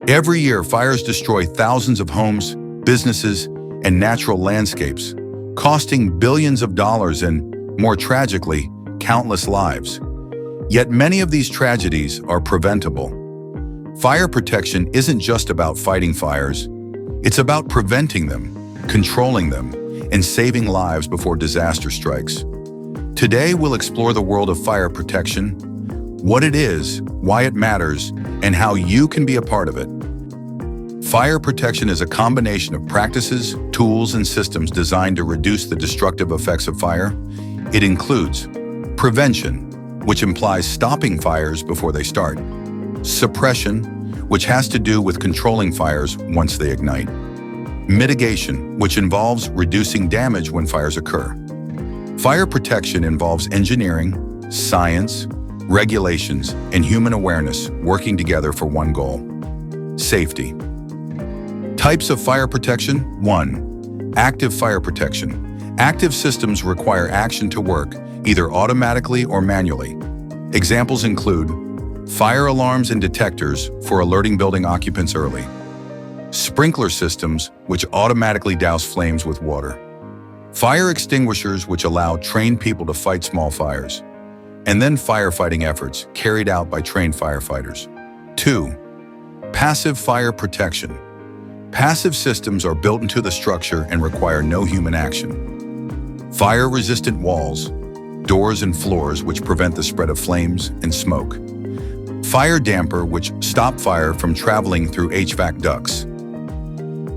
Every year, fires destroy thousands of homes, businesses, and natural landscapes, costing billions of dollars and, more tragically, countless lives. Yet many of these tragedies are preventable. Fire protection isn't just about fighting fires. It's about preventing them, controlling them, and saving lives before disaster strikes. Today, we'll explore the world of fire protection, what it is, why it matters, and how you can be a part of it. Fire protection is a combination of practices, tools, and systems designed to reduce the destructive effects of fire. It includes prevention, which implies stopping fires before they start; suppression, which has to do with controlling fires once they ignite; mitigation, which involves reducing damage when fires occur. Fire protection involves engineering, science, regulations, and human awareness working together for one goal: safety. Types of fire protection. 1. Active fire protection. Active systems require action to work, either automatically or manually. Examples include fire alarms and detectors for alerting building occupants early; sprinkler systems, which automatically douse flames with water; fire extinguishers, which allow trained people to fight small fires; and then firefighting efforts carried out by trained firefighters. 2. Passive fire protection. Passive systems are built into the structure and require no human action. Fire-resistant walls, doors and floors which prevent the spread of flames and smoke; fire damper which stop fire from traveling through HVAC ducts;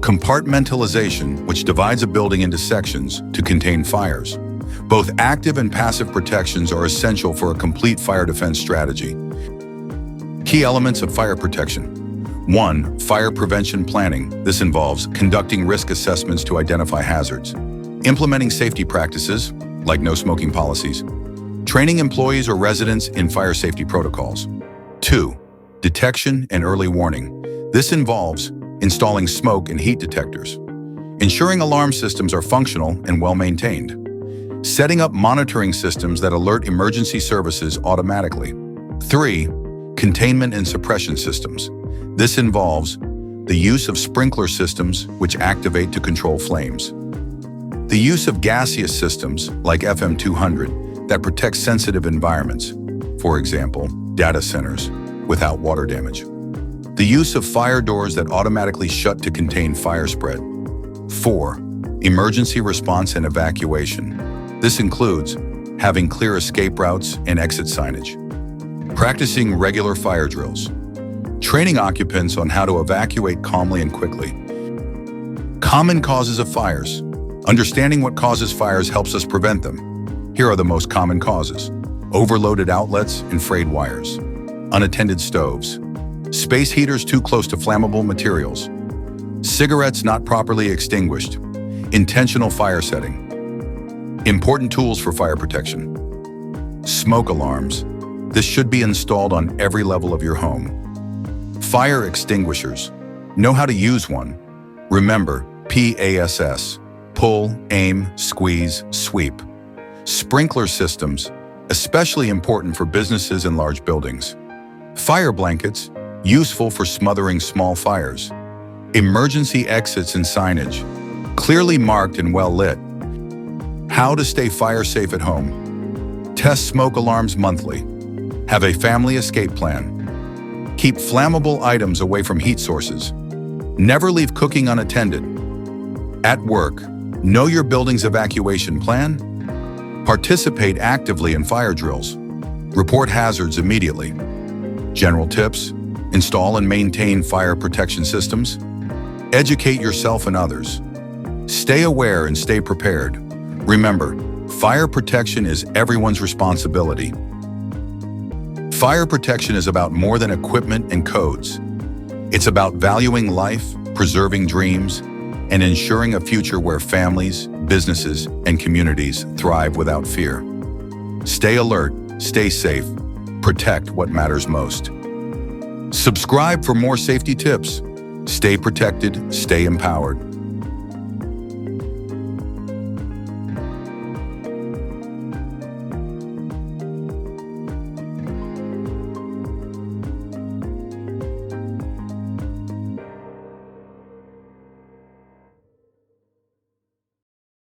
compartmentalization which divides a building into sections to contain fires. Both active and passive protections are essential for a complete fire defense strategy. Key elements of fire protection. 1. Fire prevention planning. This involves conducting risk assessments to identify hazards, implementing safety practices, like no smoking policies, training employees or residents in fire safety protocols. 2. Detection and early warning. This involves installing smoke and heat detectors, ensuring alarm systems are functional and well-maintained, setting up monitoring systems that alert emergency services automatically. 3. Containment and suppression systems. This involves the use of sprinkler systems which activate to control flames, the use of gaseous systems like FM200 that protect sensitive environments, for example, data centers, without water damage, the use of fire doors that automatically shut to contain fire spread. 4. Emergency response and evacuation. This includes having clear escape routes and exit signage, practicing regular fire drills, training occupants on how to evacuate calmly and quickly. Common causes of fires. Understanding what causes fires helps us prevent them. Here are the most common causes: overloaded outlets and frayed wires, unattended stoves, space heaters too close to flammable materials, cigarettes not properly extinguished, intentional fire setting. Important tools for fire protection. Smoke alarms. This should be installed on every level of your home. Fire extinguishers. Know how to use one. Remember, PASS. Pull, aim, squeeze, sweep. Sprinkler systems, especially important for businesses and large buildings. Fire blankets, useful for smothering small fires. Emergency exits and signage, clearly marked and well lit. How to stay fire safe at home. Test smoke alarms monthly. Have a family escape plan. Keep flammable items away from heat sources. Never leave cooking unattended. At work, know your building's evacuation plan. Participate actively in fire drills. Report hazards immediately. General tips: install and maintain fire protection systems. Educate yourself and others. Stay aware and stay prepared. Remember, fire protection is everyone's responsibility. Fire protection is about more than equipment and codes. It's about valuing life, preserving dreams, and ensuring a future where families, businesses, and communities thrive without fear. Stay alert, stay safe, protect what matters most. Subscribe for more safety tips. Stay protected, stay empowered.